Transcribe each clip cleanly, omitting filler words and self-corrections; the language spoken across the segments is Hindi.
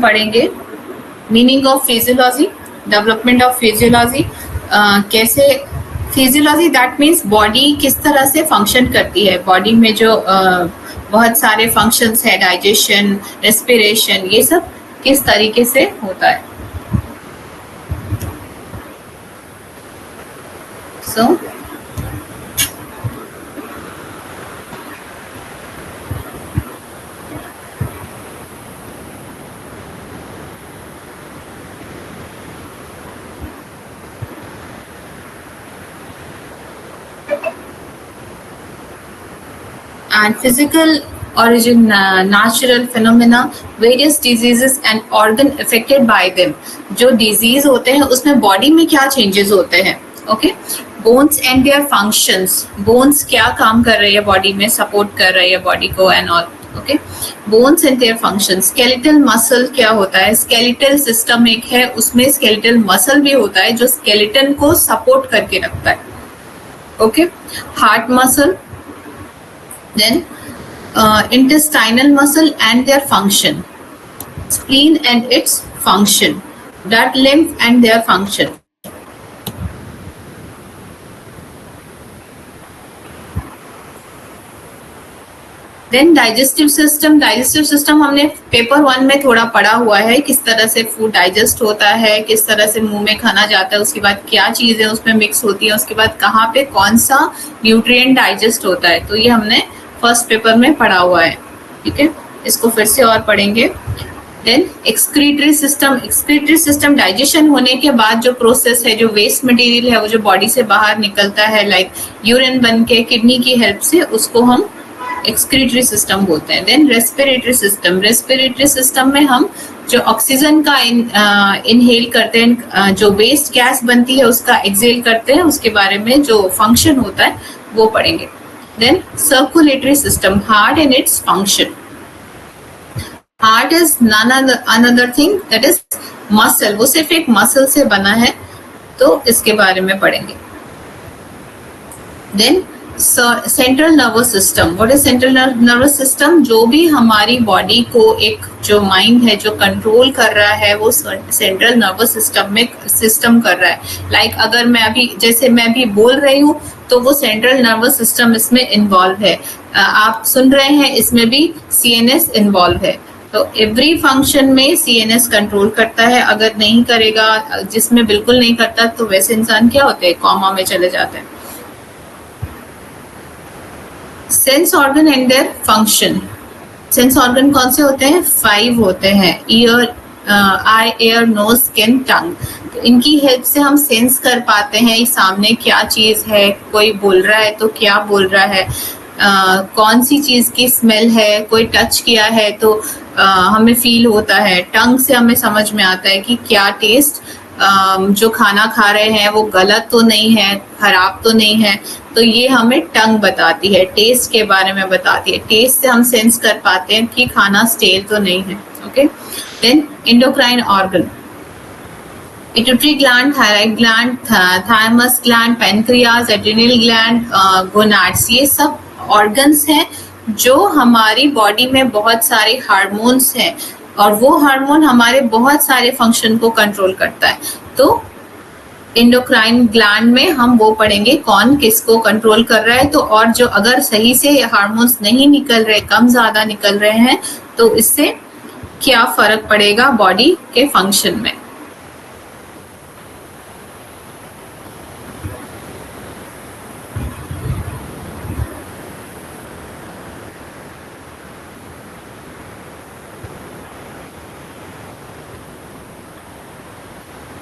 पढ़ेंगे meaning of physiology, development of physiology, कैसे फिजियोलॉजी दैट मीन्स बॉडी किस तरह से फंक्शन करती है, बॉडी में जो बहुत सारे फंक्शंस है, डाइजेशन, रेस्पिरेशन, ये सब किस तरीके से होता है. सो and physical origin, natural phenomena, various diseases and organ affected by them. जो disease होते हैं उसमें body में क्या changes होते हैं. Okay, bones and their functions, bones क्या काम कर रही है body में, support कर रही है body को and all. Okay, bones and their functions. skeletal muscle क्या होता है, skeletal system एक है, उसमें skeletal muscle भी होता है जो skeleton को support करके रखता है. Okay, heart muscle, then intestinal muscle and their function, spleen and its function, blood, lymph and their function. Then digestive system, digestive system हमने पेपर 1 में थोड़ा पढ़ा हुआ है, किस तरह से फूड डाइजेस्ट होता है, किस तरह से मुंह में खाना जाता है, उसके बाद क्या चीजें उसमें मिक्स होती है, उसके बाद कहाँ पे कौन सा न्यूट्रिएंट डाइजेस्ट होता है. तो ये हमने फर्स्ट पेपर में पढ़ा हुआ है. ठीक है, इसको फिर से और पढ़ेंगे. Then excretory system, excretory system digestion होने के बाद जो प्रोसेस है, जो वेस्ट मटेरियल है वो जो बॉडी से बाहर निकलता है लाइक यूरिन बन के किडनी की हेल्प से, उसको हम एक्सक्रीटरी सिस्टम बोलते हैं. Then respiratory system, respiratory system में हम जो ऑक्सीजन का इनहेल करते हैं, जो वेस्ट गैस बनती है उसका एक्सहेल करते हैं, उसके बारे में जो फंक्शन होता है वो पढ़ेंगे. Then circulatory system, heart and its function. Heart is none another thing that is muscle, वो सिर्फ एक muscle से बना है, तो इसके बारे में पढ़ेंगे. Then central nervous system. What is central nervous system? जो भी हमारी बॉडी को एक जो माइंड है जो कंट्रोल कर रहा है वो सेंट्रल नर्वस सिस्टम में सिस्टम कर रहा है. लाइक अगर मैं अभी जैसे मैं भी बोल रही हूँ तो वो सेंट्रल नर्वस सिस्टम इसमें इन्वॉल्व है. आप सुन रहे हैं, इसमें भी सीएनएस इन्वॉल्व है. तो एवरी फंक्शन में सीएनएस कंट्रोल करता है. अगर नहीं करेगा, जिसमें बिल्कुल नहीं करता, तो वैसे इंसान क्या होते हैं, कॉमा में चले जाते हैं. Sense organ and their function. Sense organ कौन से होते हैं, 5 होते हैं. ईयर, आई, एयर, नोज, स्किन, टंग. तो इनकी हेल्प से हम सेंस कर पाते हैं सामने क्या चीज है, कोई बोल रहा है तो क्या बोल रहा है, कौन सी चीज की स्मेल है, कोई टच किया है तो हमें फील होता है. टंग से हमें समझ में आता है कि क्या टेस्ट, जो खाना खा रहे हैं वो गलत तो नहीं है, खराब तो नहीं है. तो ये हमें टंग बताती है, टेस्ट के बारे में बताती है. टेस्ट से हम सेंस कर पाते हैं कि खाना स्टेल तो नहीं है. Okay. Then endocrine organ, pituitary gland, thyroid gland, thymus gland, pancreas, adrenal gland, gonads, ये सब ऑर्गन्स हैं जो हमारी बॉडी में बहुत सारे हार्मोन्स हैं और वो हार्मोन हमारे बहुत सारे फंक्शन को कंट्रोल करता है. तो एंडोक्राइन ग्लैंड में हम वो पढ़ेंगे कौन किसको कंट्रोल कर रहा है. तो और जो अगर सही से हार्मोन्स नहीं निकल रहे, कम ज्यादा निकल रहे हैं, तो इससे क्या फर्क पड़ेगा बॉडी के फंक्शन में.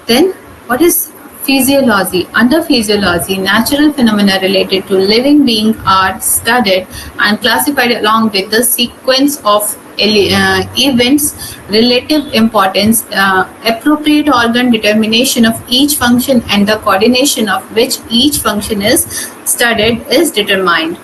Then what is physiology? Under physiology, natural phenomena related to living being are studied and classified along with the sequence of events, relative importance, appropriate organ determination of each function and the coordination of which each function is studied is determined.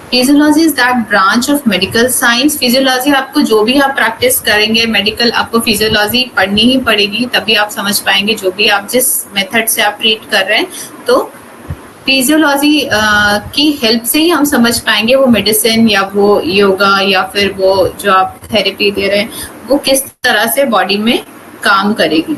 Physiology is that branch of medical science. Physiology आपको जो भी आप प्रैक्टिस करेंगे मेडिकल, आपको फिजियोलॉजी पढ़नी ही पड़ेगी, तभी आप समझ पाएंगे जो भी आप जिस मेथड से आप ट्रीट कर रहे हैं. तो फिजियोलॉजी की हेल्प से ही हम समझ पाएंगे वो मेडिसिन या वो योगा या फिर वो जो आप थेरेपी दे रहे हैं वो किस तरह से बॉडी में काम करेगी.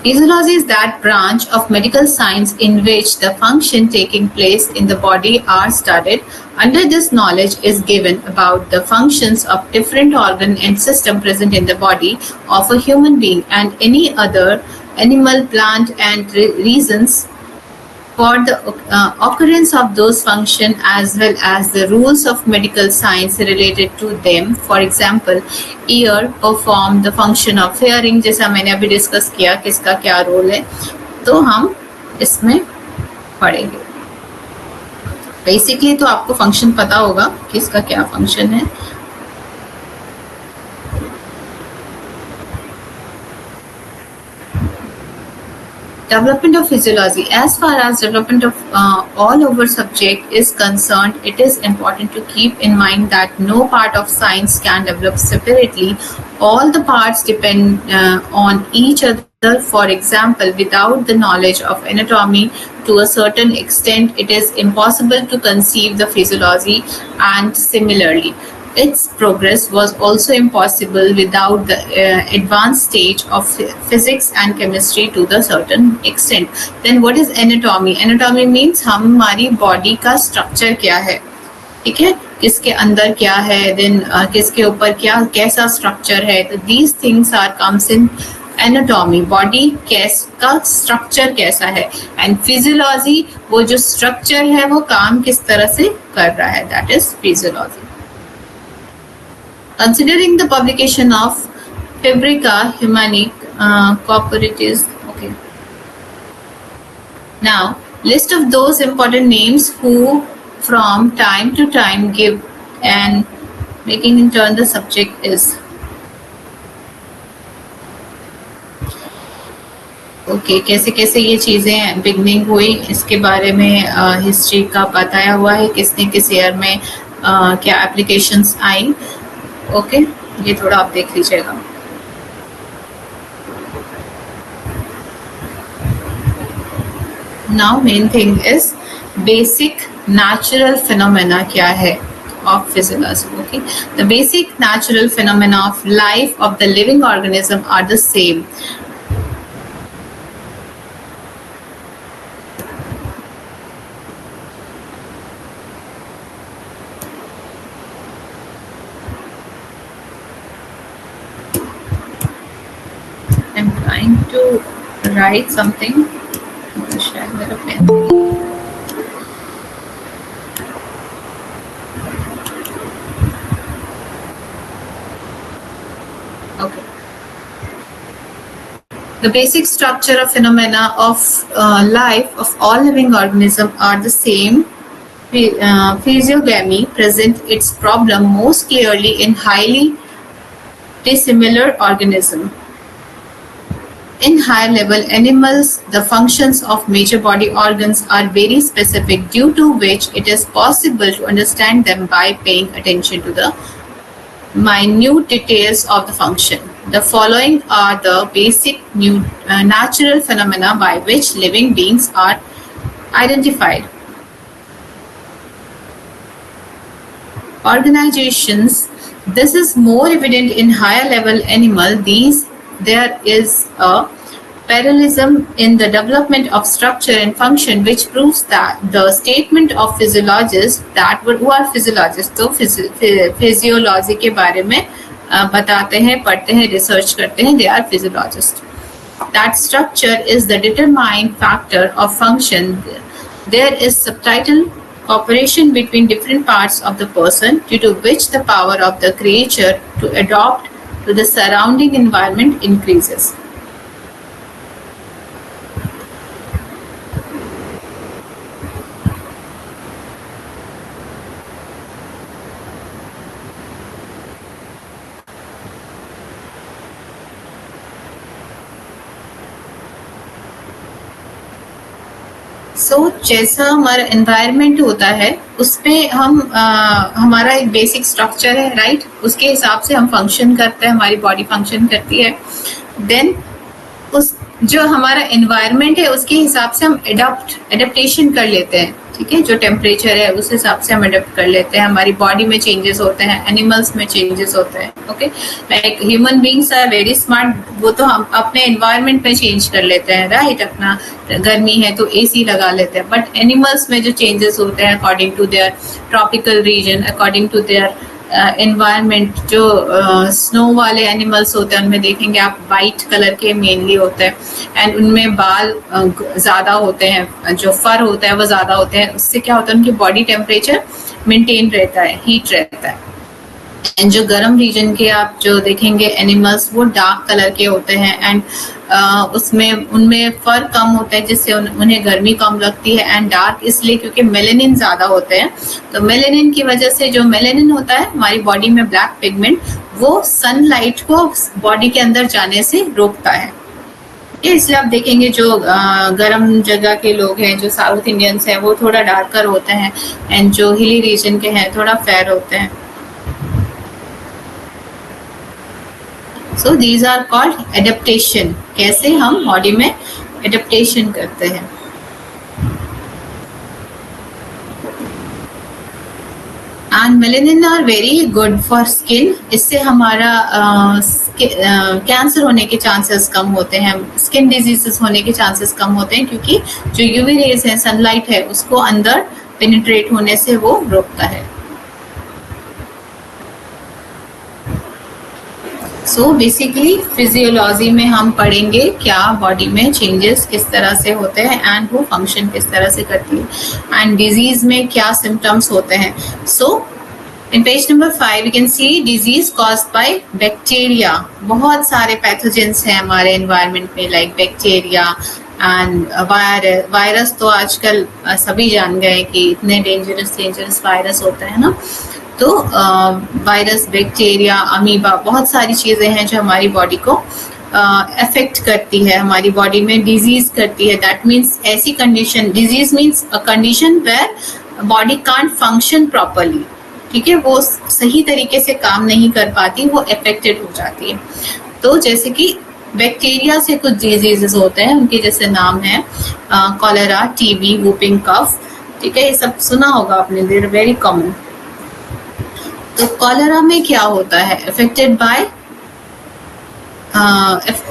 Physiology is that branch of medical science in which the function taking place in the body are studied. Under this knowledge is given about the functions of different organ and system present in the body of a human being and any other animal, plant and reasons for the occurrence of those functions as well as the rules of medical science related to them. For example, ear perform the function of hearing, जैसा मैंने अभी डिस्कस किया किसका क्या रोल है, तो हम इसमें पढ़ेंगे. बेसिकली तो आपको फंक्शन पता होगा किसका क्या फंक्शन है. Development of physiology. As far as development of all over subject is concerned, it is important to keep in mind that no part of science can develop separately. All the parts depend on each other. For example, without the knowledge of anatomy to a certain extent, it is impossible to conceive the physiology, and similarly, its progress was also impossible without the advanced stage of physics and chemistry to the certain extent. Then what is anatomy? Anatomy means हमारी body का structure क्या है, ठीक है, किसके अंदर क्या है, then किसके ऊपर क्या कैसा structure है. तो these things are comes in anatomy. Body का structure कैसा है, and physiology वो जो structure है वो काम किस तरह से कर रहा है, that is physiology. Considering the publication of Fabrica Humanic Corporatis. Okay. Now, list of those important names who from time to time give and making in turn the subject is. Okay कैसे कैसे ये चीज़ें बिगनिंग हुई इसके बारे में हिस्ट्री का बताया हुआ है, किसने किस ईयर में क्या एप्लीकेशंस आई. ओके ये थोड़ा आप देख लीजिएगा. Now main thing is basic natural phenomena क्या है of physiology. Okay, the basic natural phenomena of life of the living organism are the same. I'm trying to write something. Share मेरा pen. Okay. The basic structure of phenomena of life of all living organisms are the same. Physiogamy presents its problem most clearly in highly dissimilar organisms. In higher level animals, the functions of major body organs are very specific, due to which it is possible to understand them by paying attention to the minute details of the function. The following are the basic natural phenomena by which living beings are identified. Organizations. This is more evident in higher level animal. There is a parallelism in the development of structure and function which proves that the statement of physiologists that who are physiologists तो physiology के बारे में बताते हैं, पढ़ते हैं, research करते हैं, they are physiologists. That structure is the determining factor of function. There is subtitle cooperation between different parts of the person, due to which the power of the creature to adapt to the surrounding environment increases. जैसा हमारा एनवायरनमेंट होता है उस पे हम हमारा एक बेसिक स्ट्रक्चर है, राइट? उसके हिसाब से हम फंक्शन करते हैं, हमारी बॉडी फंक्शन करती है। देन उस जो हमारा एनवायरनमेंट है उसके हिसाब से हम एडेप्टेशन कर लेते हैं, ठीक है? जो टेम्परेचर है उस हिसाब से हम अडेप्ट कर लेते हैं। हमारी बॉडी में चेंजेस होते हैं, एनिमल्स में चेंजेस होते हैं, okay? Like human beings are very smart, वो तो हम अपने एनवायरनमेंट में चेंज कर लेते हैं, राइट? अपना गर्मी है तो एसी लगा लेते हैं, बट एनिमल्स में जो चेंजेस होते हैं according to their tropical region, according to their environment, जो स्नो वाले एनिमल्स होते हैं उनमें देखेंगे आप वाइट कलर के मेनली होते हैं, एंड उनमें बाल ज़्यादा होते हैं, जो फर होता है वो ज़्यादा होते हैं। उससे क्या होता है, उनकी बॉडी टेम्परेचर मेंटेन रहता है, हीट रहता है। एंड जो गर्म रीजन के आप जो देखेंगे एनिमल्स वो डार्क कलर के होते हैं, एंड उसमें उनमें फर कम होता है जिससे उन्हें गर्मी कम लगती है। एंड डार्क इसलिए क्योंकि मेलेनिन ज्यादा होते हैं, तो मेलेनिन की वजह से, जो मेलेनिन होता है हमारी बॉडी में ब्लैक पिगमेंट, वो सनलाइट को बॉडी के अंदर जाने से रोकता है। इसलिए आप देखेंगे जो गर्म जगह के लोग हैं, जो साउथ इंडियंस हैं, वो थोड़ा डार्कर होते हैं, एंड जो हिली रीजन के हैं थोड़ा फेयर होते हैं। So these are called adaptation. कैसे हम बॉडी में adaptation करते हैं। And melanin are very good for skin. इससे हमारा कैंसर होने के चांसेस कम होते हैं, स्किन डिजीजेस होने के चांसेस कम होते हैं, क्योंकि जो यूवी रेज है, सनलाइट है, उसको अंदर पेनिट्रेट होने से वो रोकता है। सो बेसिकली फिजियोलॉजी में हम पढ़ेंगे क्या बॉडी में चेंजेस किस तरह से होते हैं एंड वो फंक्शन किस तरह से करती है, एंड डिजीज में क्या सिम्टम्स होते हैं। So in page number 5 we can see disease caused by bacteria. बहुत सारे पैथोजेंस हैं हमारे एनवायरनमेंट में, लाइक बैक्टीरिया एंड वायरस। तो आजकल सभी जान गए कि इतने डेंजरस वायरस होता है ना। तो वायरस, बैक्टीरिया, अमीबा, बहुत सारी चीज़ें हैं जो हमारी बॉडी को अफेक्ट करती है, हमारी बॉडी में डिजीज करती है। दैट मीन्स ऐसी condition, disease means a condition where body can't function properly, ठीक है? वो सही तरीके से काम नहीं कर पाती, वो अफेक्टेड हो जाती है। तो जैसे कि बैक्टीरिया से कुछ डिजीजेस होते हैं, उनके जैसे नाम है कॉलेरा, टीबी, वूपिंग कफ, ठीक है? ये सब सुना होगा आपने, दे आर वेरी कॉमन। तो कॉलेरा में क्या होता है, अफेक्टेड बाय,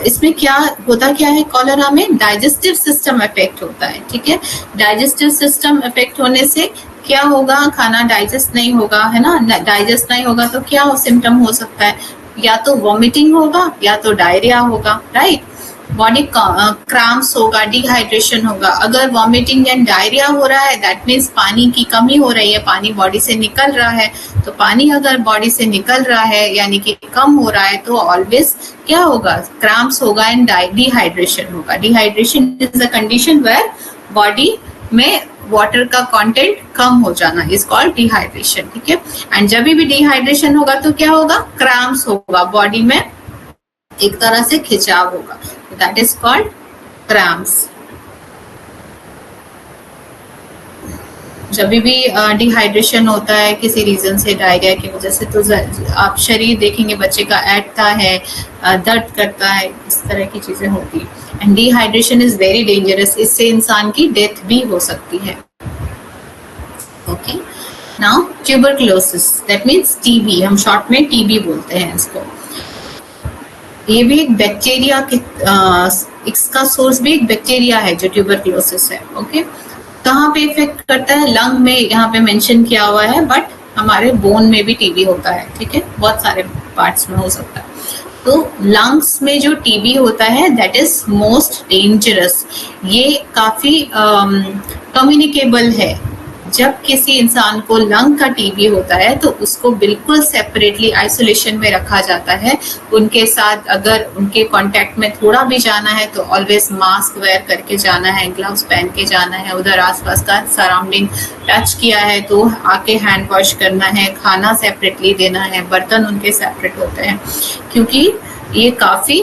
इसमें क्या होता क्या है, कॉलेरा में डाइजेस्टिव सिस्टम अफेक्ट होता है, ठीक है? डाइजेस्टिव सिस्टम अफेक्ट होने से क्या होगा, खाना डाइजेस्ट नहीं होगा, है ना? डाइजेस्ट नहीं होगा तो क्या सिम्टम हो सकता है, या तो वॉमिटिंग होगा या तो डायरिया होगा, राइट? बॉडी क्रैम्प्स होगा, डिहाइड्रेशन होगा। अगर वॉमिटिंग एंड डायरिया हो रहा है दैट मीन्स पानी की कमी हो रही है, पानी बॉडी से निकल रहा है। तो पानी अगर बॉडी से निकल रहा है यानी कि कम हो रहा है तो ऑलवेज क्या होगा, क्रैम्प्स होगा एंड डिहाइड्रेशन होगा। Dehydration is a condition where body में वाटर का कंटेंट कम हो जाना, इज कॉल्ड डिहाइड्रेशन, ठीक है? एंड जब भी डिहाइड्रेशन होगा तो क्या होगा, क्रैम्प्स होगा, बॉडी में एक तरह से खिंचाव होगा, दैट इज कॉल्ड क्रैम्प्स। जब भी डिहाइड्रेशन होता है किसी रीजन से, डायरिया की वजह से, तो आप शरीर देखेंगे बच्चे का ऐंठता है, दर्द करता है, इस तरह की चीजें होती है। And dehydration is very dangerous, इससे इंसान की डेथ भी हो सकती है। Okay, now tuberculosis, that means TB, हम शॉर्ट में टीबी बोलते हैं इसको। ये भी एक बैक्टीरिया के, इसका सोर्स भी एक बैक्टीरिया है जो ट्यूबरक्लोसिस है। ओके, कहाँ पे इफेक्ट करता है, लंग में यहाँ पे मेंशन किया हुआ है, बट हमारे बोन में भी टीबी होता है, ठीक है? बहुत सारे पार्ट्स में हो सकता है। तो लंग्स में जो टीबी होता है दैट इज मोस्ट डेंजरस। ये काफी कम्युनिकेबल है। जब किसी इंसान को लंग का टीबी होता है तो उसको बिल्कुल सेपरेटली आइसोलेशन में रखा जाता है। उनके साथ अगर उनके कांटेक्ट में थोड़ा भी जाना है तो ऑलवेज मास्क वेयर करके जाना है, ग्लव्स पहन के जाना है। उधर आसपास का सराउंडिंग टच किया है तो आके हैंड वॉश करना है, खाना सेपरेटली देना है, बर्तन उनके सेपरेट होते हैं, क्योंकि ये काफी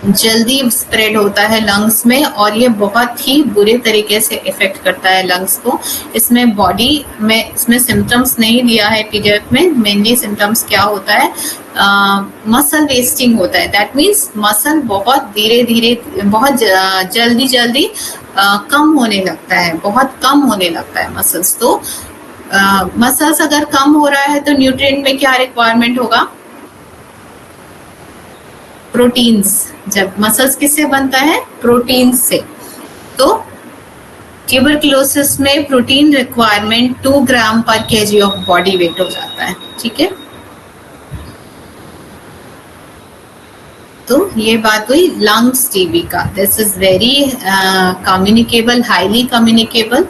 जल्दी स्प्रेड होता है लंग्स में और ये बहुत ही बुरे तरीके से इफेक्ट करता है लंग्स को। इसमें बॉडी में इसमें सिम्टम्स नहीं दिया है पीडीएफ में। मेनली सिम्टम्स क्या होता है, मसल वेस्टिंग होता है। दैट मीन्स मसल बहुत धीरे धीरे बहुत जल्दी जल्दी कम होने लगता है, बहुत कम होने लगता है मसल्स। तो मसल्स अगर कम हो रहा है तो न्यूट्रिएंट में क्या रिक्वायरमेंट होगा, प्रोटीन्स। जब मसल्स किससे बनता है, प्रोटीन से। तो ट्यूबरकुलोसिस में प्रोटीन रिक्वायरमेंट 2 ग्राम पर केजी ऑफ बॉडी वेट हो जाता है। ठीक है, तो ये बात हुई लंग्स टीबी का। This is very communicable, highly communicable.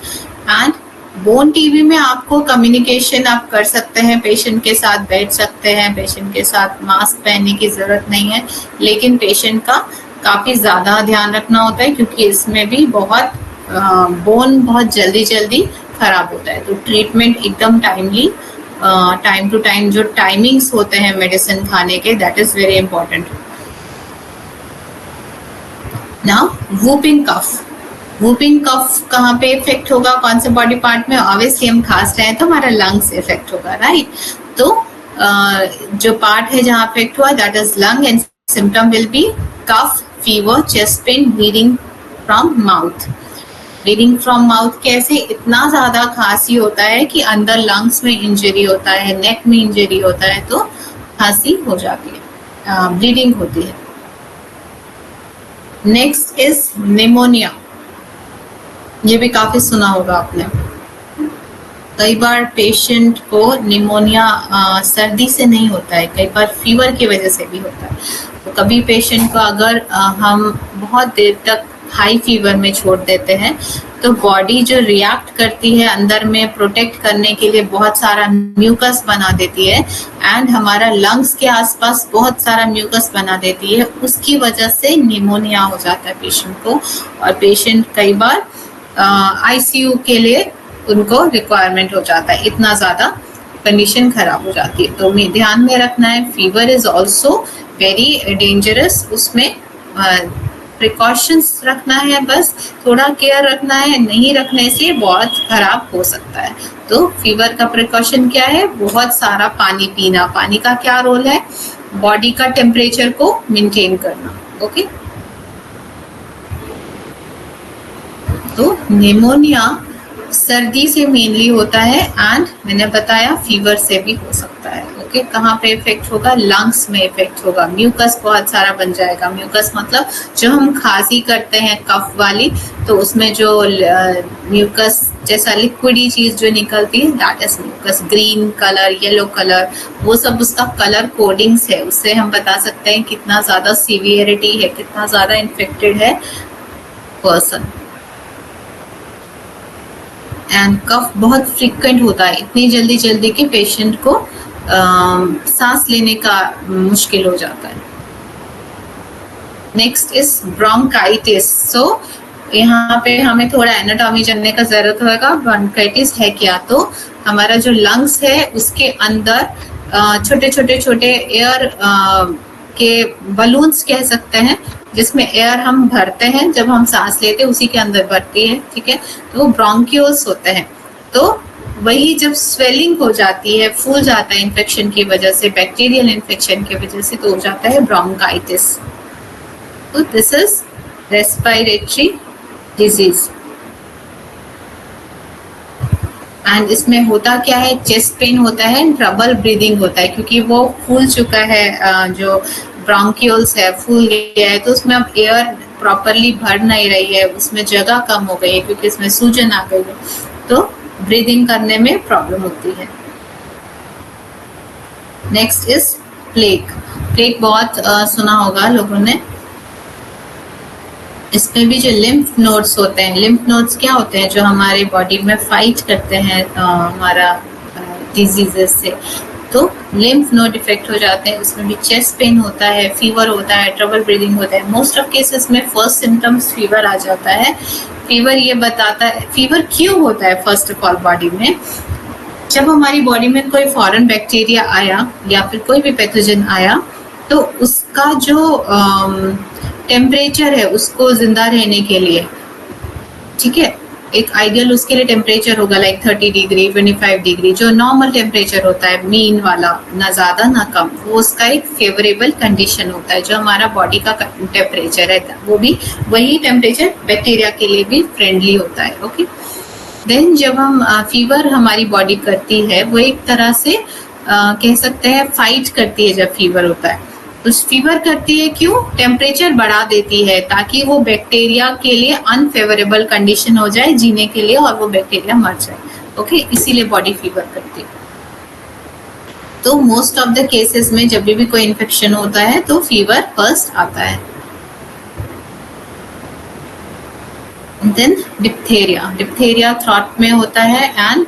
And bone TB में आपको कम्युनिकेशन आप कर सकते हैं, पेशेंट के साथ बैठ सकते हैं, पेशेंट के साथ मास्क पहनने की जरूरत नहीं है, लेकिन पेशेंट का काफी ज्यादा ध्यान रखना होता है क्योंकि इसमें भी बहुत बोन बहुत जल्दी जल्दी खराब होता है। तो ट्रीटमेंट एकदम टाइमली, टाइम टू टाइम जो टाइमिंग्स होते हैं मेडिसिन खाने के, that is very important. Now whooping cough. Whooping cough कहाँ पे इफेक्ट होगा, कौन से बॉडी पार्ट में? ऑब्वियसली हम खांस रहे हैं तो हमारा लंग्स इफेक्ट होगा, राइट। तो जो पार्ट है जहाँ इफेक्ट हुआ that is lung and symptom will be cough, fever, chest pain, bleeding from mouth. Bleeding from mouth कैसे? इतना ज्यादा खांसी होता है कि अंदर लंग्स में इंजरी होता है, नेक में इंजरी होता है, तो खांसी हो जाती है, ब्लीडिंग होती है। Next is pneumonia. ये भी काफी सुना होगा आपने। कई बार पेशेंट को निमोनिया सर्दी से नहीं होता है, कई बार फीवर की वजह से भी होता है। तो कभी पेशेंट को अगर हम बहुत देर तक हाई फीवर में छोड़ देते हैं तो बॉडी जो रिएक्ट करती है अंदर में प्रोटेक्ट करने के लिए बहुत सारा म्यूकस बना देती है एंड हमारा लंग्स के आसपास बहुत सारा म्यूकस बना देती है। उसकी वजह से निमोनिया हो जाता है पेशेंट को और पेशेंट कई बार आईसीयू के लिए उनको रिक्वायरमेंट हो जाता है, इतना ज्यादा कंडीशन खराब हो जाती है। तो हमें ध्यान में रखना है, fever is also very dangerous. उसमें प्रिकॉशंस रखना है, बस थोड़ा केयर रखना है, नहीं रखने से बहुत खराब हो सकता है। तो फीवर का प्रिकॉशन क्या है? बहुत सारा पानी पीना। पानी का क्या रोल है? बॉडी का टेम्परेचर को मेंटेन करना। ओके, तो निमोनिया सर्दी से मेनली होता है एंड मैंने बताया फीवर से भी हो सकता है। ओके, कहाँ पे इफेक्ट होगा? लंग्स में इफेक्ट होगा। म्यूकस बहुत सारा बन जाएगा। म्यूकस मतलब जो हम खांसी करते हैं कफ वाली, तो उसमें जो म्यूकस जैसा लिक्विडी चीज जो निकलती है that is mucus. Green colour, yellow colour, वो सब उसका कलर कोडिंग्स है। उससे हम बता सकते हैं कितना ज्यादा सीवियरिटी है, कितना ज्यादा इन्फेक्टेड है पर्सन। एंड कफ बहुत फ्रीक्वेंट होता है, इतनी जल्दी जल्दी कि पेशेंट को सांस लेने का मुश्किल हो जाता है। Next is bronchitis. सो यहाँ पे हमें थोड़ा एनाटॉमी जानने का जरूरत होगा। ब्रोंकाइटिस है क्या? तो हमारा जो लंग्स है उसके अंदर छोटे छोटे छोटे एयर के बलून्स कह सकते हैं, जिसमें एयर हम भरते हैं, जब हम सांस लेते हैं उसी के अंदर भरती है। ठीक है, तो वो ब्रोंक्यूल्स होते हैं। तो वही जब स्वेलिंग हो जाती है, फूल जाता है इन्फेक्शन की वजह से, बैक्टीरियल इन्फेक्शन की वजह से, तो हो जाता है ब्रोंकाइटिस। तो this is respiratory disease and इसमें होता क्या है? चेस्ट पेन होता है, ट्रबल ब्रीदिंग होता है, क्योंकि वो फूल चुका है, जो ब्रोंक्यूल्स है फूल गया है, तो उसमें अब एयर प्रॉपरली भर नहीं रही है, उसमें जगह कम हो गई है क्योंकि इसमें सूजन आ गई है, तो ब्रीदिंग करने में प्रॉब्लम होती है। Next is plague. प्लेग बहुत सुना होगा लोगों ने। इसमें भी जो लिम्फ नोड्स होते हैं, लिम्फ नोड्स क्या होते हैं? जो हमारे बॉडी में फाइट करते हैं हमारा डिजीजेस से, तो लिम्फ नोड इफेक्ट हो जाते हैं। उसमें भी चेस्ट पेन होता है, फीवर होता है, ट्रबल ब्रीदिंग होता है। मोस्ट ऑफ केसेस में फर्स्ट सिम्टम्स फीवर आ जाता है। फीवर ये बताता है, फीवर क्यों होता है? फर्स्ट ऑफ ऑल बॉडी में जब हमारी बॉडी में कोई फॉरेन बैक्टीरिया आया या फिर कोई भी पैथोजन आया, तो उसका जो टेम्परेचर है उसको जिंदा रहने के लिए, ठीक है, एक आइडियल उसके लिए टेम्परेचर होगा लाइक 30 डिग्री 25 डिग्री, जो नॉर्मल टेम्परेचर होता है मीन वाला, ना ज्यादा ना कम, वो उसका एक फेवरेबल कंडीशन होता है। जो हमारा बॉडी का टेम्परेचर है वो भी वही टेम्परेचर बैक्टीरिया के लिए भी फ्रेंडली होता है। ओके, देन जब हम फीवर हमारी बॉडी करती है, वो एक तरह से कह सकते हैं फाइट करती है। जब फीवर होता है उस फीवर करती है क्यों? टेम्परेचर बढ़ा देती है ताकि वो बैक्टीरिया के लिए अनफेवरेबल कंडीशन हो जाए जीने के लिए और वो बैक्टीरिया मर जाए। ओके, इसीलिए बॉडी फीवर करती है। तो मोस्ट ऑफ द केसेस में जब भी कोई इन्फेक्शन होता है तो फीवर फर्स्ट आता है। देन डिप्थेरिया थ्रोट में होता है एंड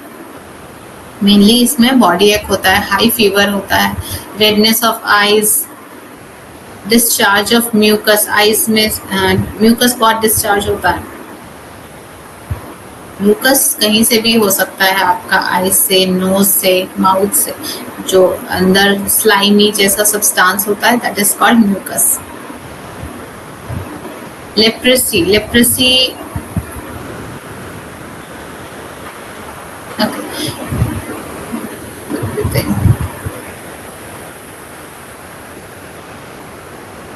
मेनली इसमें बॉडी एक होता है, हाई फीवर होता है, redness of eyes, discharge of mucus, eyes में म्यूकस बहुत डिस्चार्ज होता है। म्यूकस कहीं से भी हो सकता है आपका, आईज से, नोज से, माउथ से, जो अंदर स्लाइमी जैसा सब्सटेंस होता है that is called mucus. Leprosy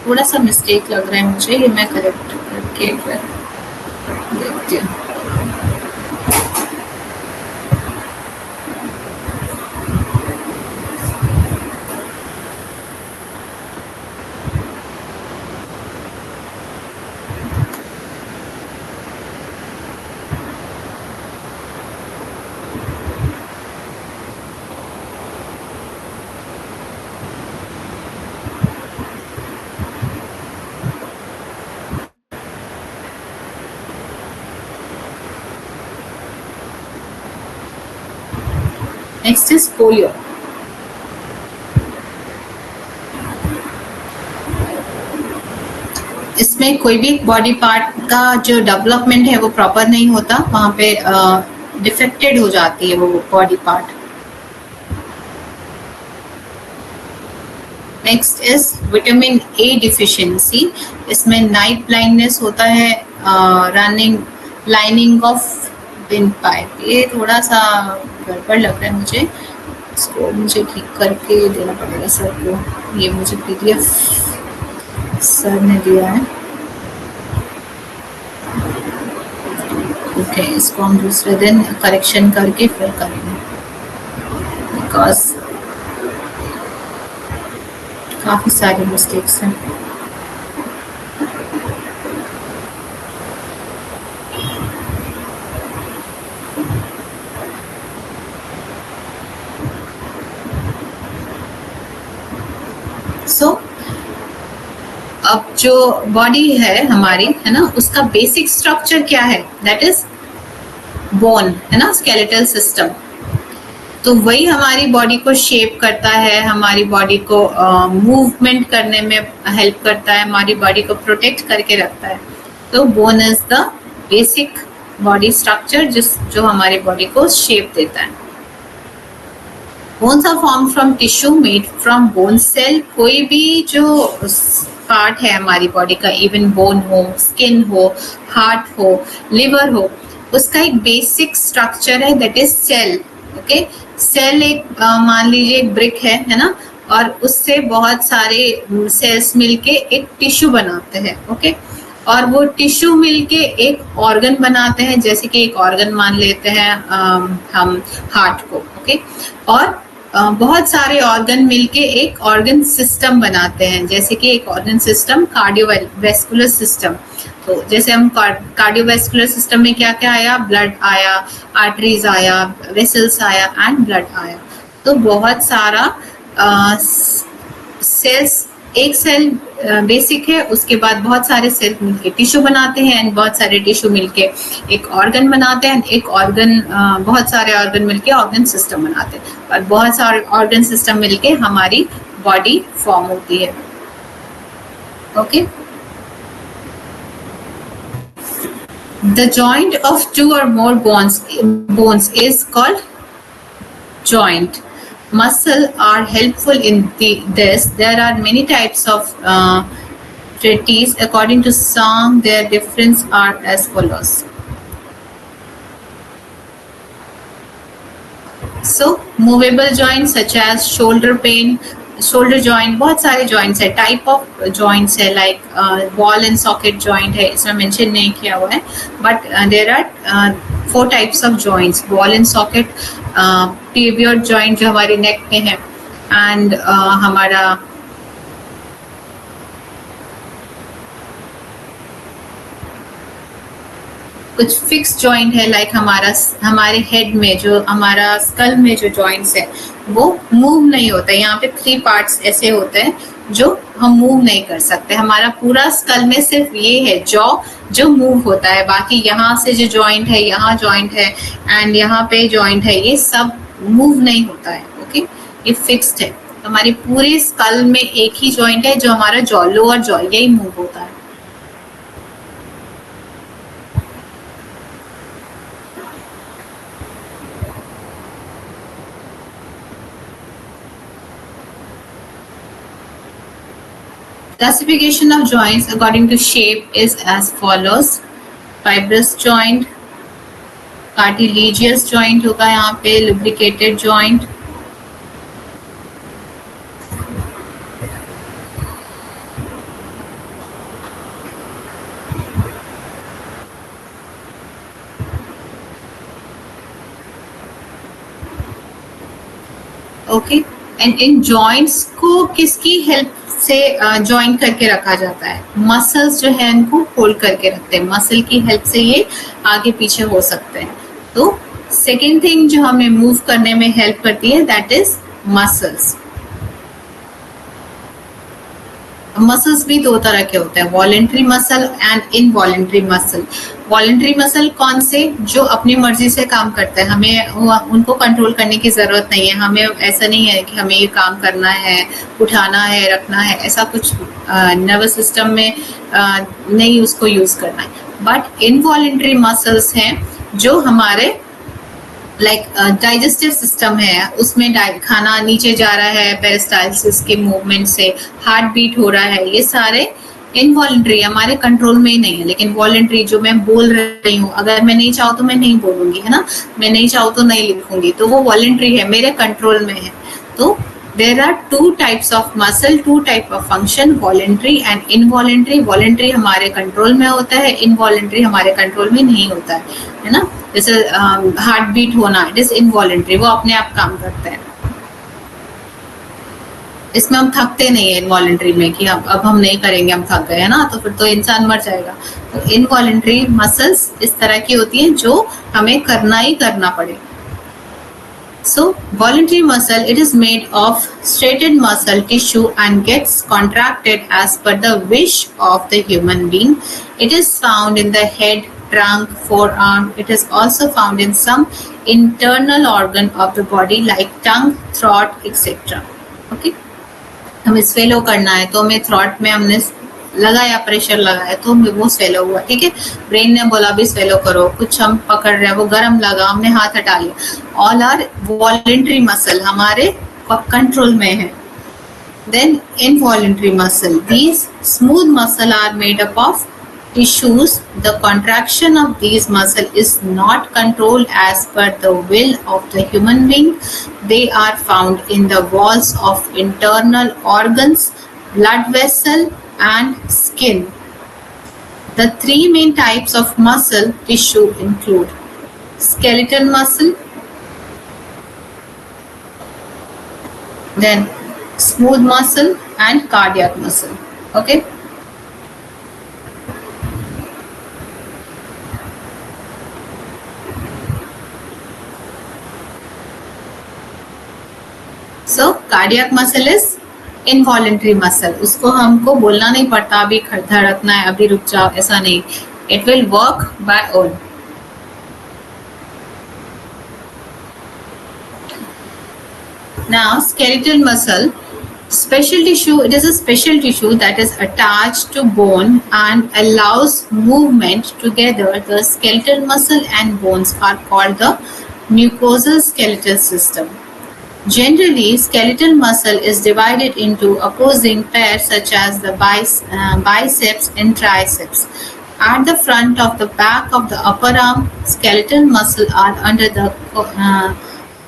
थोड़ा सा मिस्टेक लग रहा है मुझे, ये मैं करेक्ट करके एक बार देखती हूँ। Next is polio. इसमें कोई भी बॉडी पार्ट का जो डेवलपमेंट है वो प्रॉपर नहीं होता, वहां पे डिफेक्टेड हो जाती है वो body part. Next is vitamin A deficiency. इसमें नाइट ब्लाइंडनेस होता है, running lining of wind pipe. ये थोड़ा सा गड़बड़ लग रहा है मुझे, इसको मुझे ठीक करके देना पड़ेगा सर को। ये मुझे पीडीएफ सर ने दिया है। ओके, इसको हम दूसरे दिन करेक्शन करके फिर करेंगे, बिकॉज काफी सारे मिस्टेक्स हैं। सो अब जो बॉडी है हमारी, है ना, उसका बेसिक स्ट्रक्चर क्या है? दैट इज बोन, है ना, स्केलेटल सिस्टम। तो वही हमारी बॉडी को शेप करता है, हमारी बॉडी को मूवमेंट करने में हेल्प करता है, हमारी बॉडी को प्रोटेक्ट करके रखता है। तो bone is the basic body structure जो हमारी बॉडी को शेप देता है। Bones are form from tissue made from bone cell. कोई भी जो पार्ट है हमारी बॉडी का, इवन बोन हो, स्किन हो, हार्ट हो, लिवर हो, उसका एक बेसिक स्ट्रक्चर है that is cell. Okay, cell एक मान लीजिए एक ब्रिक है ना, और उससे बहुत सारे सेल्स मिलके एक टिश्यू बनाते हैं। ओके, और वो टिश्यू मिलके एक ऑर्गन बनाते हैं, जैसे कि एक ऑर्गन मान लेते हैं हम हार्ट को। ओके, और बहुत सारे ऑर्गन मिलके एक ऑर्गन सिस्टम बनाते हैं, जैसे कि एक ऑर्गन सिस्टम कार्डियोवैस्कुलर सिस्टम। तो जैसे हम कार्डियोवैस्कुलर सिस्टम में क्या क्या आया? ब्लड आया, आर्टरीज आया, वेसल्स आया एंड ब्लड आया। तो बहुत सारा सेल्स, एक सेल बेसिक है, उसके बाद बहुत सारे सेल मिलके टिश्यू बनाते हैं, एंड बहुत सारे टिश्यू मिलके एक ऑर्गन बनाते हैं, एक ऑर्गन, बहुत सारे ऑर्गन मिलके ऑर्गन सिस्टम बनाते हैं, और बहुत सारे ऑर्गन सिस्टम मिलके हमारी बॉडी फॉर्म होती है। Okay, the joint of two और more bones is called joint. Muscle are helpful in this. There are many types of treatise. According to some, their difference are as follows. So movable joints such as shoulder pain, shoulder joint, बहुत सारे जॉइंट्स है, टाइप ऑफ जॉइंट्स है, like ball and socket joint है, इसमें मेंशन नहीं किया हुआ है, but there are 4 types of joints, ball and socket, pivot joint जो हमारी नेक में है, एंड हमारा कुछ फिक्स जॉइंट है, लाइक हमारे हेड में जो हमारा स्कल में जो जॉइंट्स है वो मूव नहीं होता है. यहाँ पे 3 पार्ट्स ऐसे होते हैं जो हम मूव नहीं कर सकते. हमारा पूरा स्कल में सिर्फ ये है जॉ जो मूव होता है, बाकी यहाँ से जो जॉइंट है, यहाँ जॉइंट है एंड यहाँ पे जॉइंट है, ये सब मूव नहीं होता है. ओके, ये फिक्स्ड है. हमारे पूरे स्कल में एक ही जॉइंट है जो हमारा जॉ, लोअर जॉ, यही मूव होता है. Classification of joints according to shape is as follows. Fibrous joint, cartilaginous joint होगा यहाँ पे, lubricated joint, okay. And in joints को किसकी हेल्प से जॉइंट करके रखा जाता है? मसल्स जो है इनको होल्ड करके रखते हैं, मसल की हेल्प से ये आगे पीछे हो सकते हैं. तो सेकेंड थिंग जो हमें मूव करने में हेल्प करती है दैट इज मसल्स. मसल्स भी 2 तरह के होते हैं, voluntary muscle and involuntary muscle. Voluntary muscle कौन से? जो अपनी मर्जी से काम करते हैं, हमें उनको कंट्रोल करने की जरूरत नहीं है. हमें ऐसा नहीं है कि हमें ये काम करना है, उठाना है, रखना है, ऐसा कुछ नर्वस सिस्टम में नहीं उसको यूज करना है. बट इनवॉलेंट्री मसल्स हैं जो हमारे लाइक डाइजेस्टिव सिस्टम है, उसमें खाना नीचे जा रहा है, पेरिस्टाल्सिस के मूवमेंट से हार्ट बीट हो रहा है, ये सारे इनवॉलेंट्री हमारे कंट्रोल में ही नहीं है. लेकिन वॉलेंट्री जो मैं बोल रही हूँ, अगर मैं नहीं चाहूँ तो मैं नहीं बोलूंगी, है ना, मैं नहीं चाहूँ तो नहीं लिखूंगी, तो वो वॉलेंट्री है, मेरे कंट्रोल में है. तो there are 2 types of muscle, 2 type of function, voluntary and involuntary. Voluntary हमारे कंट्रोल में होता है, इनवॉलेंट्री हमारे कंट्रोल में नहीं होता है ना. जैसे हार्ट बीट होना, इट इज इनवॉलेंट्री, वो अपने आप काम करते हैं. इसमें हम थकते नहीं है इनवॉलेंट्री में कि अब हम नहीं करेंगे, हम थक गए, है ना, तो फिर तो इंसान मर जाएगा. तो इनवॉलेंट्री मसल्स इस तरह की होती हैं जो हमें करना ही करना पड़े. So voluntary muscle, it is made of striated muscle tissue and gets contracted as per the wish of the human being. It is found in the head, trunk, forearm. It is also found in some internal organ of the body like tongue, throat, etc. Okay. हमें स्वेलो करना है तो हमें थ्रॉट में हमने लगाया, प्रेशर लगाया तो वो स्वेलो हुआ. ठीक है, ब्रेन ने बोला भी स्वेलो करो, कुछ हम पकड़ रहे हैं, वो गर्म लगा, हमने हाथ हटा लिया. ऑल आर वॉलेंट्री मसल, हमारे कंट्रोल में है. Then involuntary muscle, these smooth muscle are made up of tissues. The contraction of these muscles is not controlled as per the will of the human being. They are found in the walls of internal organs, blood vessel and skin. The 3 main types of muscle tissue include skeletal muscle, then smooth muscle and cardiac muscle. Okay. So cardiac muscle is involuntary muscle. उसको हमको बोलना नहीं पड़ता अभी धड़कना है, अभी रुक जाओ, ऐसा नहीं. It will work by own. Now skeletal muscle, special tissue. It is a special tissue that is attached to bone and allows movement together. The skeletal muscle and bones are called the mucosal skeletal system. Generally, skeletal muscle is divided into opposing pairs such as the biceps and triceps. At the front of the back of the upper arm, skeletal muscle are under the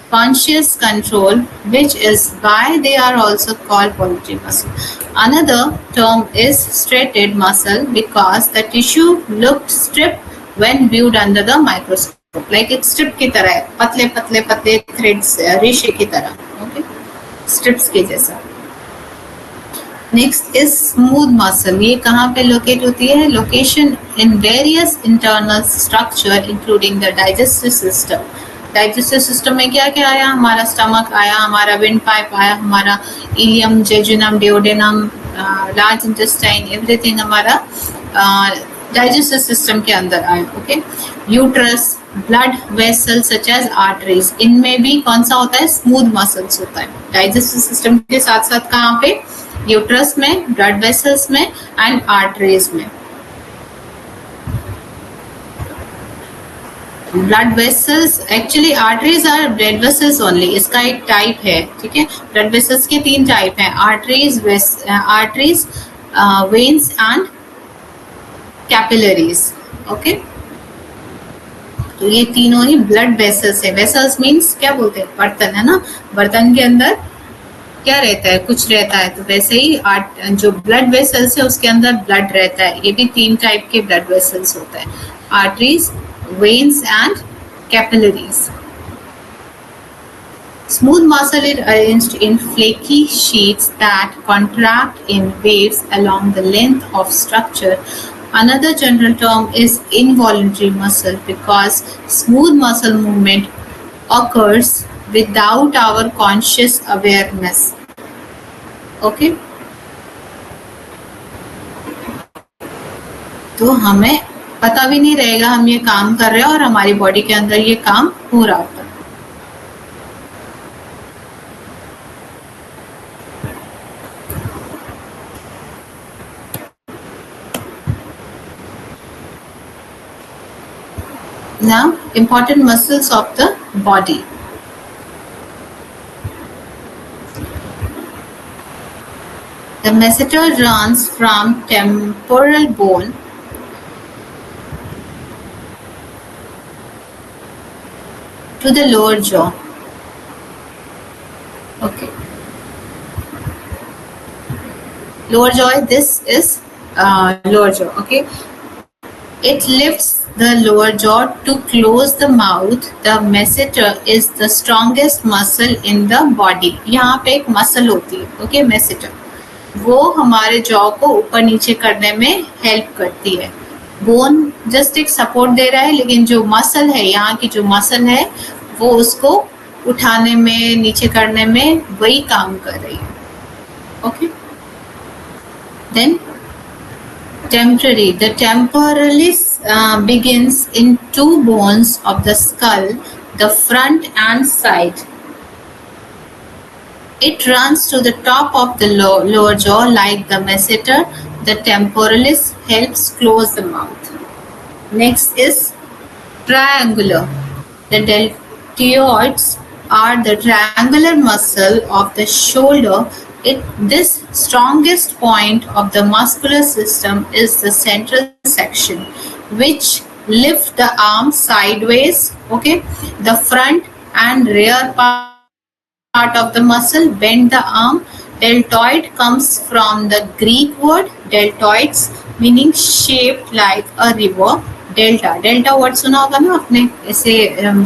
conscious control, which is why they are also called voluntary muscle. Another term is striated muscle because the tissue looked stripped when viewed under the microscope. Like एक strip की तरह है, पतले पतले पतले threads रेशे की तरह, okay? Strips के जैसा. Next is smooth muscle. ये कहाँ पे locate होती है? Location in various internal structure including the digestive system. Digestive system में क्या क्या आया? हमारा स्टमक आया, हमारा विंड पाइप आया, हमारा ileum, jejunum, duodenum, large intestine, everything हमारा डाइजेस्टिव सिस्टम के अंदर आया. ओके. Uterus, blood vessel such as arteries, इनमें भी कौन सा होता है? स्मूथ मसल्स होता है. डाइजेस्टिव सिस्टम के साथ साथ कहाँ पे? यूट्रस में, ब्लड वेसल्स में एंड आर्टरीज में. Blood vessels, actually arteries are blood vessels only. इसका एक टाइप है, ठीक है. ब्लड वेसल्स के 3 टाइप हैं, arteries, veins and capillaries. Okay. तो ये तीनों ही ब्लड वेसल्स है. वेसल्स मीन्स क्या बोलते हैं? बर्तन, है ना. बर्तन के अंदर क्या रहता है? कुछ रहता है. तो वैसे ही जो ब्लड वेसल्स है उसके अंदर ब्लड रहता है. ये भी 3 टाइप के ब्लड वेसल्स होते हैं, arteries, veins and capillaries. Smooth muscle is arranged in flaky sheets that contract in waves along the length of structure. Another general term is involuntary muscle because smooth muscle movement occurs without our conscious awareness. Okay? तो हमें पता भी नहीं रहेगा हम ये काम कर रहे हैं और हमारी बॉडी के अंदर ये काम हो रहा होता है. Now, important muscles of the body. The masseter runs from temporal bone to the lower jaw. Okay. Lower jaw, this is lower jaw. Okay. It lifts the lower jaw to close the mouth. The masseter is the strongest muscle in the body. यहाँ पे एक मसल होती है, okay, masseter. वो हमारे जॉ को ऊपर नीचे करने में हेल्प करती है. बोन जस्ट एक सपोर्ट दे रहा है, लेकिन जो मसल है, यहाँ की जो मसल है वो उसको उठाने में, नीचे करने में वही काम कर रही है. Okay. Then temporary. The temporalis begins in 2 bones of the skull, the front and side. It runs to the top of the lower jaw like the masseter. The temporalis helps close the mouth. Next is triangular. The deltoids are the triangular muscle of the shoulder. This strongest point of the muscular system is the central section, which lift the arm sideways. Okay, the front and rear part of the muscle bend the arm. Deltoid comes from the Greek word deltoids, meaning shaped like a river. Delta word सुना होगा ना आपने, ऐसे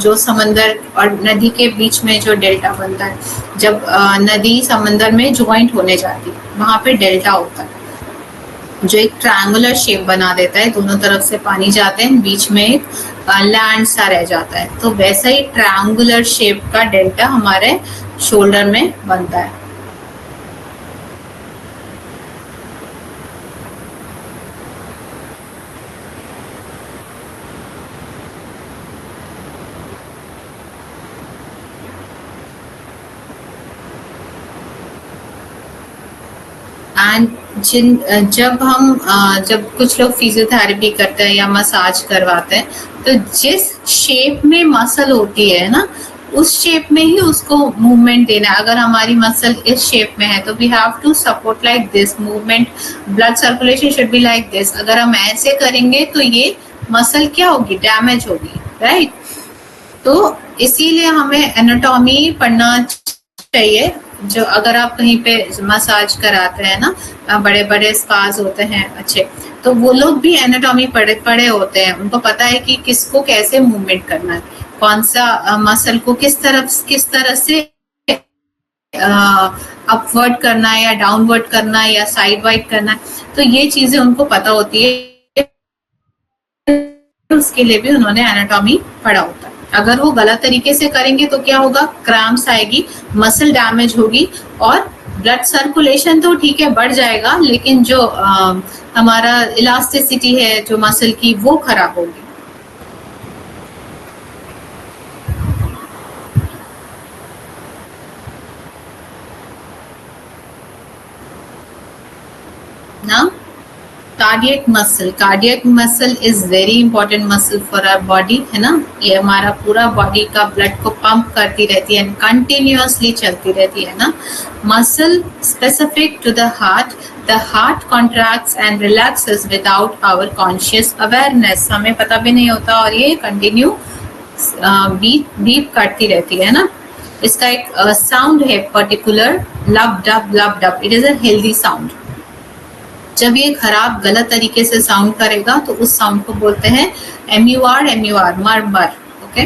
जो समंदर और नदी के बीच में जो डेल्टा बनता है, जब नदी समंदर में ज्वाइंट होने जाती है, वहां पे डेल्टा होता है, जो एक ट्रायंगुलर शेप बना देता है. दोनों तरफ से पानी जाते हैं, बीच में एक लैंड सा रह जाता है. तो वैसा ही ट्रायंगुलर शेप का डेल्टा हमारे शोल्डर में बनता है. जब कुछ लोग फिजियोथेरेपी करते हैं या मसाज करवाते हैं, तो जिस शेप में मसल होती है ना, उस शेप में ही उसको मूवमेंट देना है। अगर हमारी मसल इस शेप में है तो we have to support like this movement, blood circulation should be like this. अगर हम ऐसे करेंगे तो ये मसल क्या होगी, डैमेज होगी, राइट। तो इसीलिए हमें एनाटॉमी पढ़ना चाहिए। जो अगर आप कहीं पे मसाज कराते हैं ना, बड़े बड़े स्पास होते हैं अच्छे, तो वो लोग भी एनाटॉमी पढ़े होते हैं, उनको पता है कि किसको कैसे मूवमेंट करना है, कौन सा मसल को किस तरह से अपवर्ड करना है या डाउनवर्ड करना है या साइड वाइड करना है। तो ये चीजें उनको पता होती है, उसके लिए भी उन्होंने एनाटॉमी पढ़ा होता है। अगर वो गलत तरीके से करेंगे तो क्या होगा, क्रैम्प्स आएगी, मसल डैमेज होगी और ब्लड सर्कुलेशन तो ठीक है बढ़ जाएगा, लेकिन जो हमारा इलास्टिसिटी है जो मसल की वो खराब होगी। ना cardiac muscle is very important muscle for our body, है ना। ये हमारा पूरा बॉडी का ब्लड को पंप करती रहती है, कंटिन्यूअसली चलती रहती है ना। Muscle specific to the heart contracts and relaxes without our conscious awareness. हमें पता भी नहीं होता और ये कंटिन्यू बीप करती रहती है ना। इसका एक साउंड है पर्टिकुलर, लब dub, it is a healthy sound. जब ये खराब गलत तरीके से साउंड करेगा तो उस साउंड को बोलते हैं MUR, मर। ओके,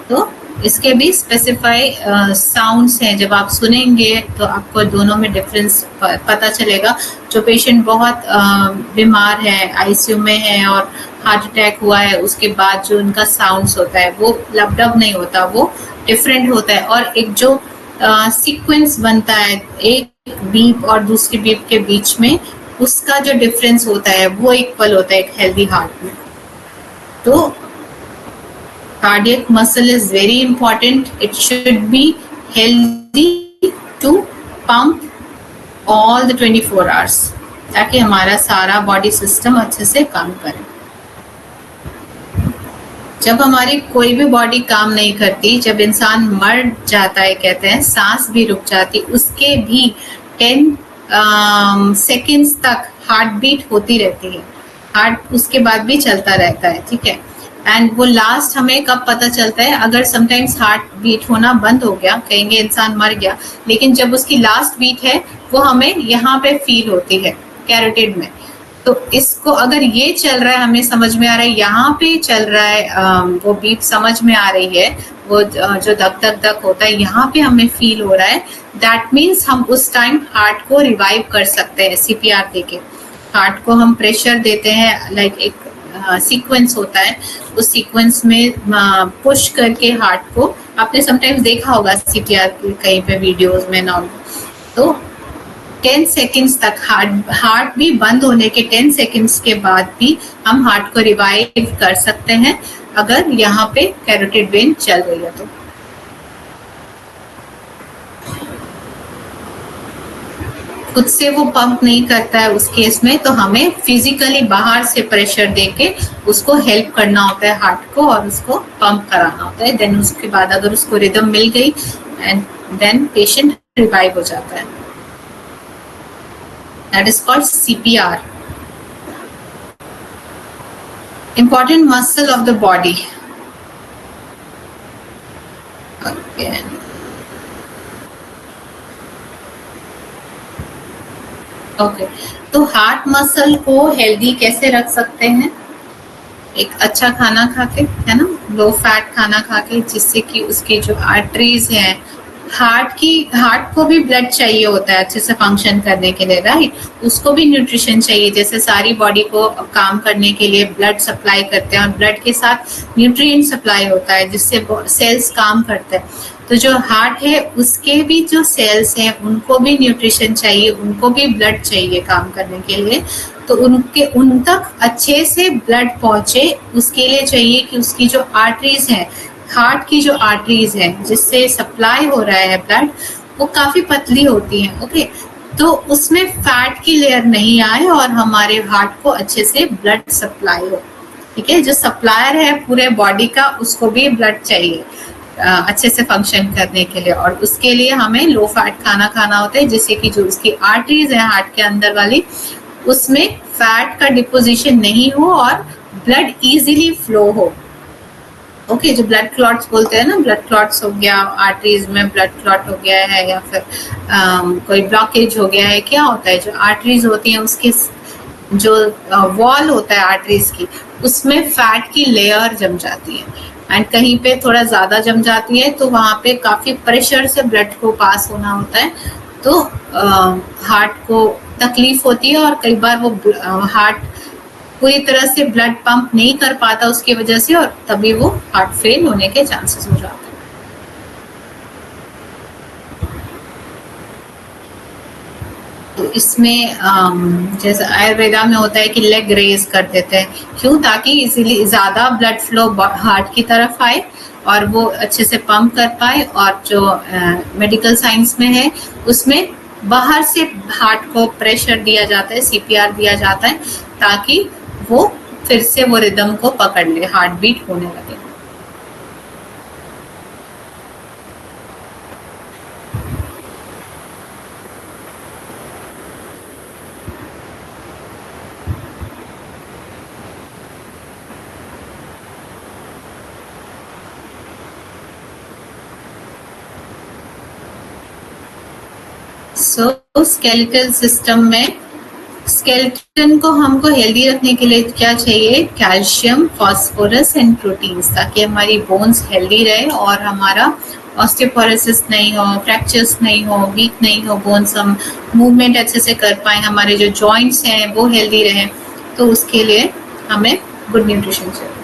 तो इसके भी स्पेसिफाई साउंड्स हैं। जब आप सुनेंगे तो आपको दोनों में डिफरेंस पता चलेगा। जो पेशेंट बहुत बीमार है, ICU में है और हार्ट अटैक हुआ है, उसके बाद जो उनका साउंड्स होता है वो लबडब नहीं होता, वो डिफरेंट होता है। और एक जो सीक्वेंस बनता है एक बीप और दूसरी बीप के बीच में, उसका जो डिफरेंस होता है वो इक्वल होता है एक हेल्दी हार्ट में। तो cardiac muscle is very important, it should be healthy to pump all the 24 hours, ताकि हमारा सारा बॉडी सिस्टम अच्छे से काम करे। जब हमारी कोई भी बॉडी काम नहीं करती, जब इंसान मर जाता है, कहते हैं सांस भी रुक जाती, उसके भी 10 सेकेंड्स तक हार्ट बीट होती रहती है, हार्ट उसके बाद भी चलता रहता है, ठीक है। एंड वो लास्ट हमें कब पता चलता है, अगर समटाइम्स हार्ट बीट होना बंद हो गया, कहेंगे इंसान मर गया, लेकिन जब उसकी लास्ट बीट है वो हमें यहाँ पे फील होती है कैरोटिड में। तो इसको अगर ये चल रहा है, हमें समझ में आ रहा है यहाँ पे चल रहा है, वो बीट समझ में आ रही है, वो जो धक होता है यहाँ पे हमें फील हो रहा है, दैट मीन्स हम उस टाइम हार्ट को रिवाइव कर सकते हैं। CPR देके हार्ट को हम प्रेशर देते हैं, लाइक एक सीक्वेंस होता है, उस सीक्वेंस में पुश करके हार्ट को, आपने समटाइम्स देखा होगा CPR कहीं पे वीडियोस में ना, तो 10 सेकेंड्स तक हार्ट भी बंद होने के 10 सेकेंड्स के बाद भी हम हार्ट को रिवाइव कर सकते हैं, अगर यहाँ पे कैरोटिड वेन चल रही है। तो खुद से वो पंप नहीं करता है उस केस में, तो हमें फिजिकली बाहर से प्रेशर देके उसको हेल्प करना होता है हार्ट को, और उसको पंप कराना होता है। देन उसके बाद अगर उसको रिदम मिल गई, एंड देन पेशेंट रिवाइव हो जाता है। That is called CPR। Important muscle of the body. Okay. Okay. तो हार्ट मसल को हेल्दी कैसे रख सकते हैं? एक अच्छा खाना खा के, है ना, लो फैट खाना खा के, जिससे कि उसकी जो आर्टरीज हैं, हार्ट को भी ब्लड चाहिए होता है अच्छे से फंक्शन करने के लिए, राइट। उसको भी न्यूट्रिशन चाहिए, जैसे सारी बॉडी को काम करने के लिए ब्लड सप्लाई करते हैं, और ब्लड के साथ न्यूट्रिएंट सप्लाई होता है जिससे सेल्स काम करते हैं। तो जो हार्ट है उसके भी जो सेल्स हैं उनको भी न्यूट्रिशन चाहिए, उनको भी ब्लड चाहिए काम करने के लिए। तो उन तक अच्छे से ब्लड पहुंचे, उसके लिए चाहिए कि उसकी जो आर्टरीज हैं, हार्ट की जो आर्टरीज है जिससे सप्लाई हो रहा है ब्लड, वो काफी पतली होती हैं, ओके। तो उसमें फैट की लेयर नहीं आए और हमारे हार्ट को अच्छे से ब्लड सप्लाई हो, ठीक है। जो सप्लायर है पूरे बॉडी का, उसको भी ब्लड चाहिए। अच्छे से फंक्शन करने के लिए, और उसके लिए हमें लो फैट खाना खाना होता है, जिससे कि जो उसकी आर्टरीज है हार्ट के अंदर वाली, उसमें फैट का डिपोजिशन नहीं हो और ब्लड इजीली फ्लो हो। ओके, जो ब्लड क्लॉट्स बोलते हैं ना, ब्लड क्लॉट्स हो गया, आर्टरीज में ब्लड क्लॉट हो गया है, या फिर कोई ब्लॉकेज हो गया है, क्या होता है, जो आर्टरीज होती हैं उसके जो वॉल होता है आर्टरीज की, उसमें फैट की लेयर जम जाती है, एंड कहीं पे थोड़ा ज्यादा जम जाती है तो वहां पे काफी प्रेशर से ब्लड को पास होना होता है, तो हार्ट को तकलीफ होती है, और कई बार वो हार्ट पूरी तरह से ब्लड पंप नहीं कर पाता उसकी वजह से, और तभी वो हार्ट फेल होने के चांसेस हो जाते हैं। तो इसमें जैसे आयुर्वेदा में होता है कि लेग रेज कर देते हैं, क्यों, ताकि इजीली ज्यादा ब्लड फ्लो हार्ट की तरफ आए और वो अच्छे से पंप कर पाए, और जो मेडिकल साइंस में है उसमें बाहर से हार्ट को प्रेशर दिया जाता है, सीपीआर दिया जाता है, ताकि वो फिर से वो रिदम को पकड़ ले, हार्ट बीट होने लगे। सो स्केलेटल सिस्टम में स्केलेटन को हमको हेल्दी रखने के लिए क्या चाहिए, कैल्शियम, फास्फोरस एंड प्रोटीन्स, ताकि हमारी बोन्स हेल्दी रहे और हमारा ऑस्टियोपोरोसिस नहीं हो, फ्रैक्चर्स नहीं हो, वीक नहीं हो बोन्स, हम मूवमेंट अच्छे से कर पाए, हमारे जो जॉइंट्स हैं वो हेल्दी रहे, तो उसके लिए हमें गुड न्यूट्रिशन चाहिए।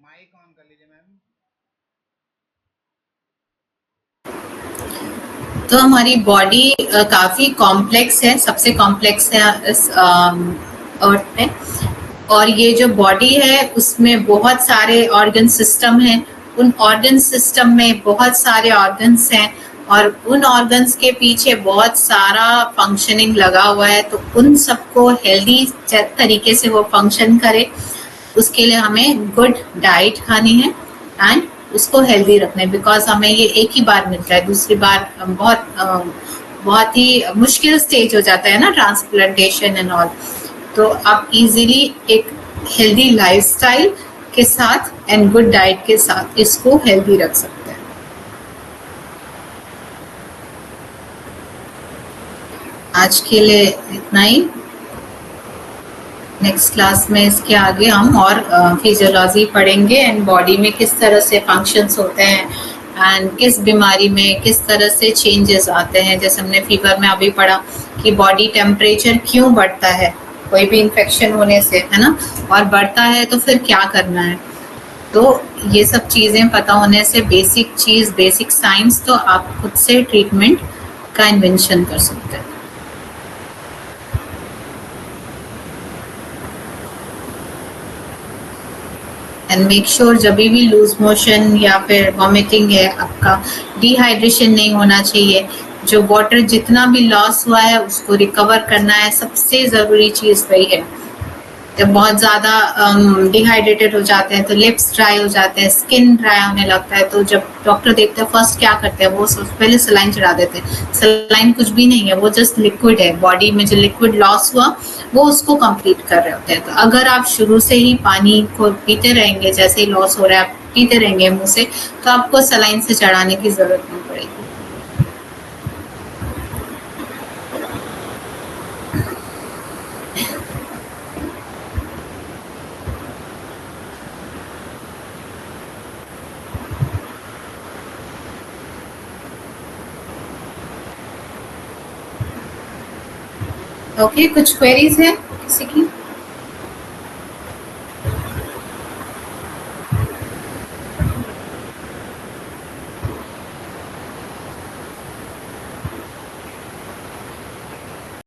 माइक ऑन कर लीजिए मैम। तो हमारी बॉडी काफी कॉम्प्लेक्स है, सबसे कॉम्प्लेक्स है इस अर्थ में, और ये जो बॉडी है उसमें बहुत सारे ऑर्गन सिस्टम हैं, उन ऑर्गन सिस्टम में बहुत सारे ऑर्गन्स हैं, और उन ऑर्गन्स के पीछे बहुत सारा फंक्शनिंग लगा हुआ है, तो उन सबको हेल्दी तरीके से वो फंक्शन करे, उसके लिए हमें गुड डाइट खानी है एंड उसको हेल्दी रखना है, बिकॉज हमें ये एक ही बार मिलता है, दूसरी बार बहुत ही मुश्किल स्टेज हो जाता है ना, ट्रांसप्लांटेशन एंड ऑल, तो आप इजीली एक हेल्दी लाइफस्टाइल के साथ एंड गुड डाइट के साथ इसको हेल्दी रख सकते हैं। आज के लिए इतना ही। नेक्स्ट क्लास में इसके आगे हम और फिजियोलॉजी पढ़ेंगे एंड बॉडी में किस तरह से फंक्शंस होते हैं एंड किस बीमारी में किस तरह से चेंजेस आते हैं। जैसे हमने फीवर में अभी पढ़ा कि बॉडी टेम्परेचर क्यों बढ़ता है, कोई भी इन्फेक्शन होने से, है ना, और बढ़ता है तो फिर क्या करना है। तो ये सब चीज़ें पता होने से बेसिक चीज़, बेसिक साइंस, तो आप खुद से ट्रीटमेंट का इन्वेंशन कर सकते हैं। एंड मेक श्योर जब भी लूज मोशन या फिर वॉमिटिंग है, आपका डिहाइड्रेशन नहीं होना चाहिए। जो वाटर जितना भी लॉस हुआ है उसको रिकवर करना है, सबसे ज़रूरी चीज़ वही है। जब बहुत ज़्यादा डिहाइड्रेटेड हो जाते हैं तो लिप्स ड्राई हो जाते हैं, स्किन ड्राई होने लगता है, तो जब डॉक्टर देखते हैं फर्स्ट क्या करते हैं, वो सबसे पहले सलाइन चढ़ा देते हैं। सलाइन कुछ भी नहीं है, वो जस्ट लिक्विड है, बॉडी में जो लिक्विड लॉस हुआ वो उसको कंप्लीट कर रहे होते हैं। तो अगर आप शुरू से ही पानी को पीते रहेंगे, जैसे ही लॉस हो रहा है आप पीते रहेंगे मुँह से, तो आपको सलाइन से चढ़ाने की ज़रूरत नहीं पड़ेगी। ओके, कुछ क्वेरीज है किसी की?